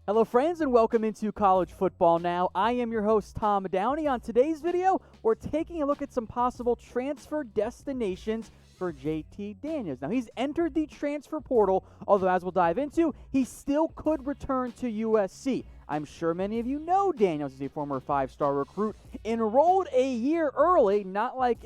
Hello friends and welcome into College Football Now. I am your host Tom Downey. On today's video, we're taking a look at some possible transfer destinations for JT Daniels. Now he's entered the transfer portal, although as we'll dive into, he still could return to USC. I'm sure many of you know Daniels is a former 5-star recruit, enrolled a year early, not like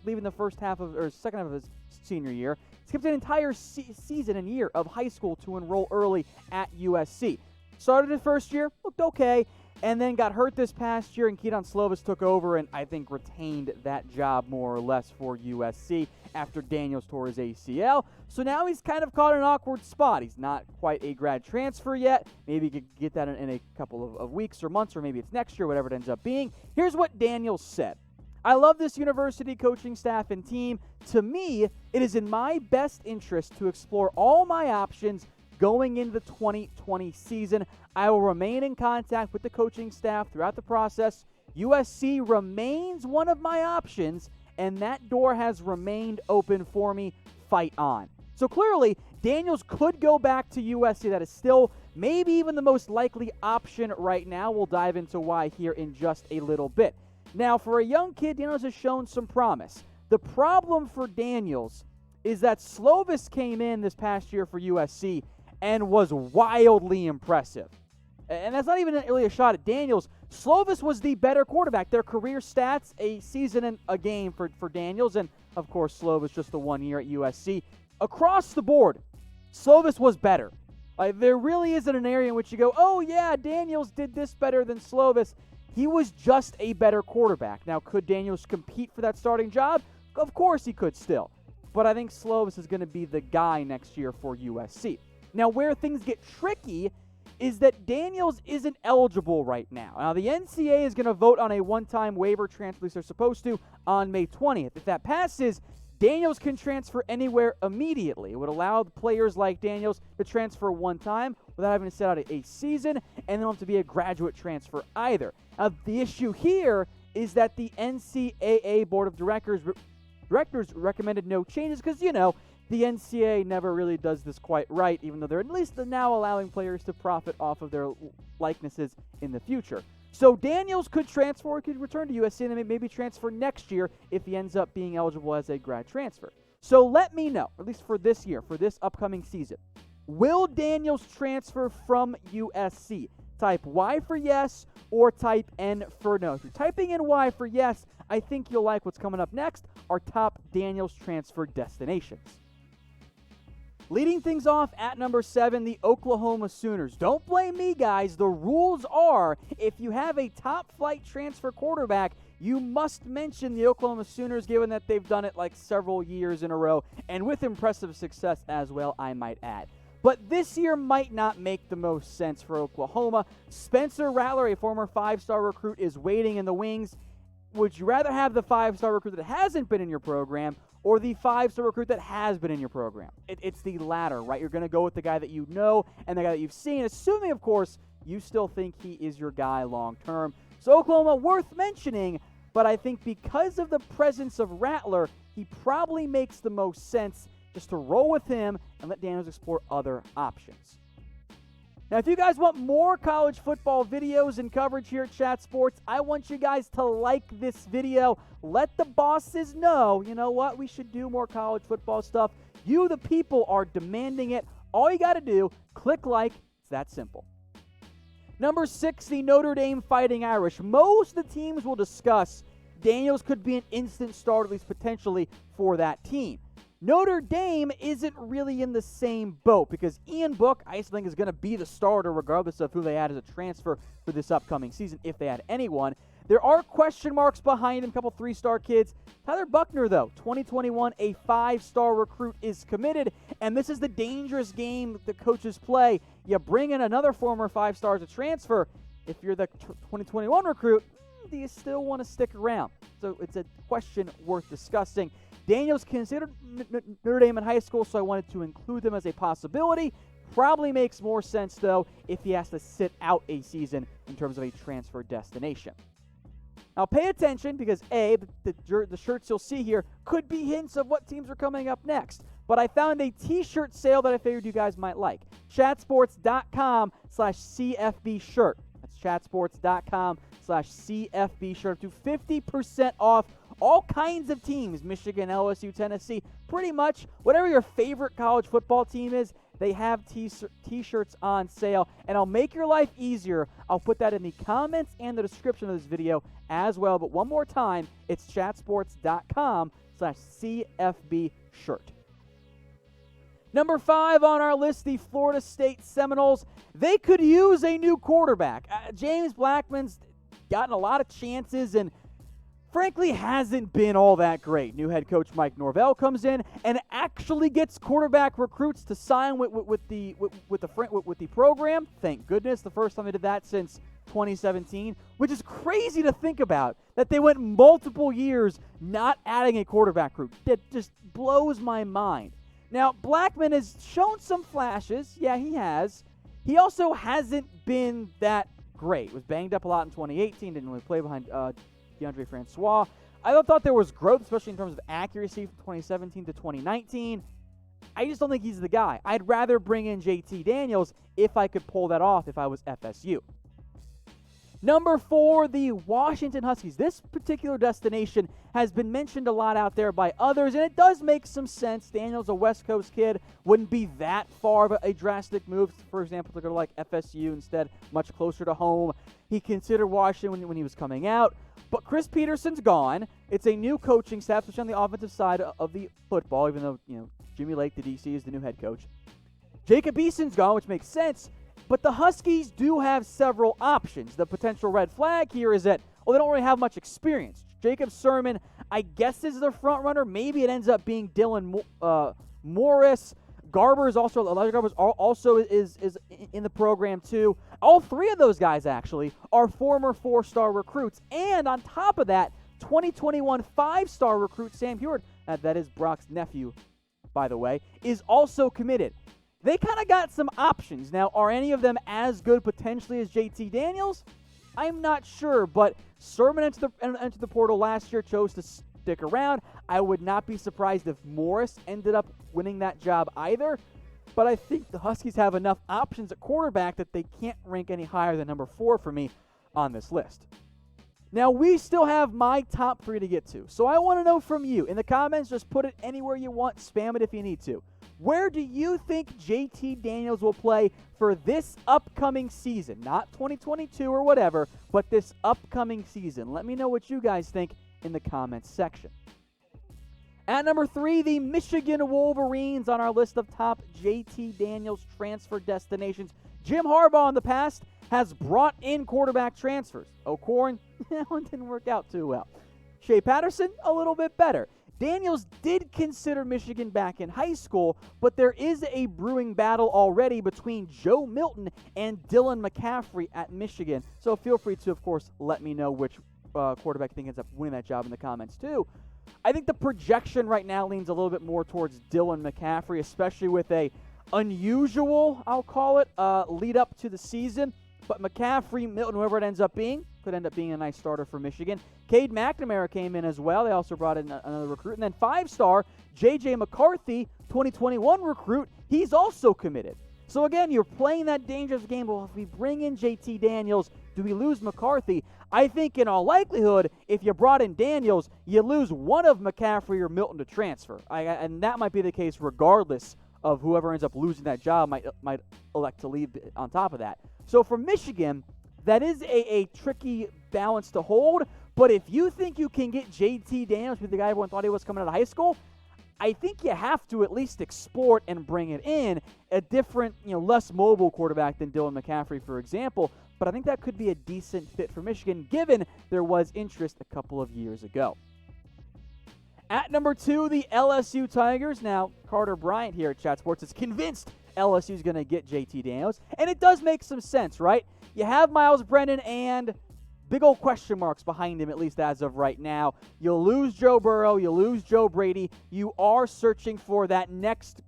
leaving the first half of or second half of his senior year. Skipped an entire season and year of high school to enroll early at USC. Started his first year, looked okay, and then got hurt this past year, and Kedon Slovis took over and I think retained that job more or less for USC after Daniels tore his ACL. So now he's kind of caught in an awkward spot. He's not quite a grad transfer yet. Maybe he could get that in a couple of weeks or months, or maybe it's next year, whatever it ends up being. Here's what Daniels said. I love this university coaching staff and team. To me, it is in my best interest to explore all my options going into the 2020 season. I will remain in contact with the coaching staff throughout the process. USC remains one of my options, and that door has remained open for me. Fight on. So clearly, Daniels could go back to USC. That is still maybe even the most likely option right now. We'll dive into why here in just a little bit. Now, for a young kid, Daniels has shown some promise. The problem for Daniels is that Slovis came in this past year for USC and was wildly impressive. And that's not even really a shot at Daniels. Slovis was the better quarterback. Their career stats, a season and a game for Daniels, and of course Slovis just the 1 year at USC. Across the board, Slovis was better. There really isn't an area in which you go, oh yeah, Daniels did this better than Slovis. He was just a better quarterback. Now, could Daniels compete for that starting job? Of course he could still. But I think Slovis is going to be the guy next year for USC. Now, where things get tricky is that Daniels isn't eligible right now. Now, the NCAA is going to vote on a one-time waiver transfer, at least they're supposed to, on May 20th. If that passes, Daniels can transfer anywhere immediately. It would allow players like Daniels to transfer one time without having to sit out a season, and they don't have to be a graduate transfer either. Now, the issue here is that the NCAA Board of Directors recommended no changes because, you know, the NCAA never really does this quite right, even though they're at least now allowing players to profit off of their likenesses in the future. So Daniels could transfer, could return to USC, and then maybe transfer next year if he ends up being eligible as a grad transfer. So let me know, at least for this year, for this upcoming season, will Daniels transfer from USC? Type Y for yes or type N for no. If you're typing in Y for yes, I think you'll like what's coming up next, our top Daniels transfer destinations. Leading things off at number 7, the Oklahoma Sooners. Don't blame me, guys. The rules are if you have a top-flight transfer quarterback, you must mention the Oklahoma Sooners, given that they've done it like several years in a row, and with impressive success as well, I might add. But this year might not make the most sense for Oklahoma. Spencer Rattler, a former 5-star recruit, is waiting in the wings. Would you rather have the 5-star recruit that hasn't been in your program or the 5-star recruit that has been in your program? It's the latter, right? You're going to go with the guy that you know and the guy that you've seen, assuming, of course, you still think he is your guy long term. So Oklahoma, worth mentioning, but I think because of the presence of Rattler, he probably makes the most sense just to roll with him and let Daniels explore other options. Now, if you guys want more college football videos and coverage here at Chat Sports, I want you guys to like this video. Let the bosses know, you know what, we should do more college football stuff. You, the people, are demanding it. All you got to do, click like. It's that simple. Number 6, the Notre Dame Fighting Irish. Most of the teams we'll discuss, Daniels could be an instant start, at least potentially, for that team. Notre Dame isn't really in the same boat because Ian Book, I still think, is going to be the starter regardless of who they had as a transfer for this upcoming season, if they had anyone. There are question marks behind him, a couple 3-star kids. Tyler Buckner, though, 2021, a 5-star recruit, is committed, and this is the dangerous game the coaches play. You bring in another former 5-star to transfer. If you're the 2021 recruit, do you still want to stick around? So it's a question worth discussing. Daniels considered Notre Dame in high school, so I wanted to include them as a possibility. Probably makes more sense, though, if he has to sit out a season in terms of a transfer destination. Now, pay attention because, A, the shirts you'll see here could be hints of what teams are coming up next. but I found a t-shirt sale that I figured you guys might like. Chatsports.com/CFB shirt. That's chatsports.com/CFB shirt to 50% off all kinds of teams, Michigan, LSU, Tennessee, pretty much whatever your favorite college football team is, they have t-shirts on sale, and I'll make your life easier. I'll put that in the comments and the description of this video as well, but one more time, it's chatsports.com/CFB shirt. Number 5 on our list, the Florida State Seminoles. They could use a new quarterback. James Blackman's gotten a lot of chances and frankly hasn't been all that great. New head coach Mike Norvell comes in and actually gets quarterback recruits to sign with the program. Thank goodness, the first time they did that since 2017, which is crazy to think about, that they went multiple years not adding a quarterback recruit. That just blows my mind. Now, Blackman has shown some flashes. Yeah, he has. He also hasn't been that great. Was banged up a lot in 2018, didn't really play behind DeAndre Francois. I thought there was growth, especially in terms of accuracy from 2017 to 2019. I just don't think he's the guy. I'd rather bring in JT Daniels if I could pull that off if I was FSU. Number 4, the Washington Huskies. This particular destination has been mentioned a lot out there by others, and it does make some sense. Daniels, a West Coast kid, wouldn't be that far of a drastic move, for example, to go to like FSU instead, much closer to home. He considered Washington when he was coming out, but Chris Peterson's gone. It's a new coaching staff, especially on the offensive side of the football, even though, Jimmy Lake, the DC, is the new head coach. Jacob Eason's gone, which makes sense. But the Huskies do have several options. The potential red flag here is that, they don't really have much experience. Jacob Sermon, I guess, is the front runner. Maybe it ends up being Dylan Morris. Elijah Garber's also is in the program too. All 3 of those guys actually are former 4-star recruits. And on top of that, 2021 5-star recruit Sam Heward, that is Brock's nephew, by the way, is also committed. They kind of got some options. Now, are any of them as good potentially as JT Daniels? I'm not sure, but Sermon entered the portal last year, chose to stick around. I would not be surprised if Morris ended up winning that job either, but I think the Huskies have enough options at quarterback that they can't rank any higher than number 4 for me on this list. Now, we still have my top 3 to get to, so I want to know from you. In the comments, just put it anywhere you want. Spam it if you need to. Where do you think JT Daniels will play for this upcoming season? Not 2022 or whatever, but this upcoming season. Let me know what you guys think in the comments section. At number 3, the Michigan Wolverines on our list of top JT Daniels transfer destinations. Jim Harbaugh in the past has brought in quarterback transfers. O'Korn, that one didn't work out too well. Shea Patterson, a little bit better. Daniels did consider Michigan back in high school, but there is a brewing battle already between Joe Milton and Dylan McCaffrey at Michigan. So feel free to, of course, let me know which quarterback you think ends up winning that job in the comments too. I think the projection right now leans a little bit more towards Dylan McCaffrey, especially with a unusual, I'll call it, lead up to the season. But McCaffrey, Milton, whoever it ends up being, could end up being a nice starter for Michigan. Cade McNamara came in as well. They also brought in another recruit. And then 5-star J.J. McCarthy, 2021 recruit, he's also committed. So again, you're playing that dangerous game. Well, if we bring in JT Daniels, do we lose McCarthy? I think in all likelihood, if you brought in Daniels, you lose one of McCaffrey or Milton to transfer. And that might be the case regardless of whoever ends up losing that job might elect to leave on top of that. So for Michigan, that is a tricky balance to hold. But if you think you can get JT Daniels, the guy everyone thought he was coming out of high school, I think you have to at least explore it and bring it in. A different, less mobile quarterback than Dylan McCaffrey, for example. But I think that could be a decent fit for Michigan, given there was interest a couple of years ago. At number 2, the LSU Tigers. Now, Carter Bryant here at Chat Sports is convinced LSU is going to get JT Daniels. And it does make some sense, right? You have Miles Brennan and big old question marks behind him, at least as of right now. You'll lose Joe Burrow. You'll lose Joe Brady. You are searching for that next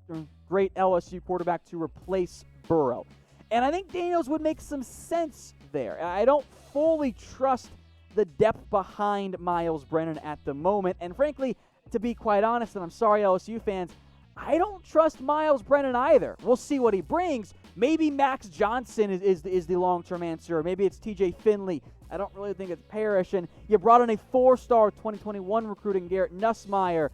great LSU quarterback to replace Burrow. And I think Daniels would make some sense there. I don't fully trust the depth behind Miles Brennan at the moment. And frankly, to be quite honest, and I'm sorry, LSU fans, I don't trust Miles Brennan either. We'll see what he brings. Maybe Max Johnson is the long-term answer. Or maybe it's TJ Finley. I don't really think it's Parrish. And you brought in a 4-star 2021 recruit in Garrett Nussmeier.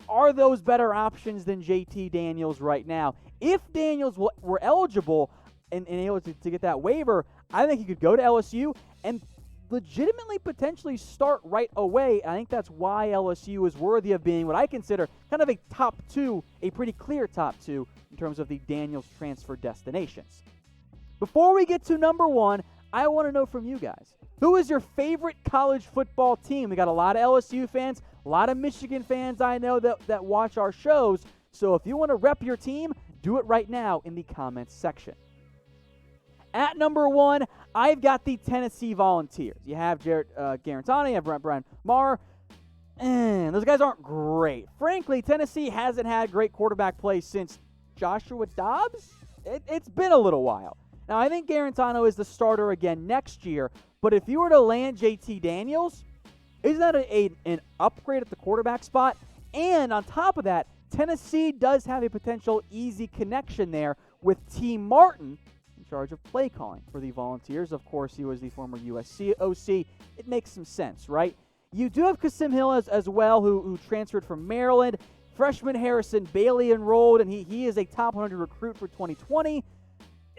Are those better options than JT Daniels right now? If Daniels were eligible and able to get that waiver, I think he could go to LSU and legitimately potentially start right away. I think that's why LSU is worthy of being what I consider kind of a top 2, a pretty clear top 2 in terms of the Daniels transfer destinations. Before we get to number 1, I want to know from you guys, who is your favorite college football team? We got a lot of LSU fans, a lot of Michigan fans I know that watch our shows. So if you want to rep your team, do it right now in the comments section. At number 1, I've got the Tennessee Volunteers. You have Jared Garantano, you have Brian Maher. Those guys aren't great. Frankly, Tennessee hasn't had great quarterback play since Joshua Dobbs. It's been a little while. Now, I think Garantano is the starter again next year, but if you were to land JT Daniels, isn't that an upgrade at the quarterback spot? And on top of that, Tennessee does have a potential easy connection there with T. Martin, in charge of play calling for the Volunteers. Of course, he was the former USC OC. It makes some sense, right? You do have Kasim Hill as well, who transferred from Maryland. Freshman Harrison Bailey enrolled, and he is a top 100 recruit for 2020.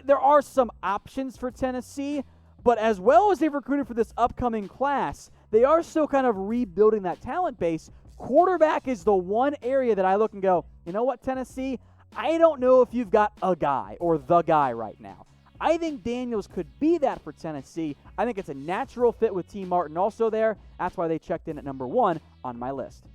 There are some options for Tennessee, but as well as they've recruited for this upcoming class, they are still kind of rebuilding that talent base. Quarterback is the one area that I look and go, you know what, Tennessee? I don't know if you've got a guy or the guy right now. I think Daniels could be that for Tennessee. I think it's a natural fit with T. Martin also there. That's why they checked in at number 1 on my list.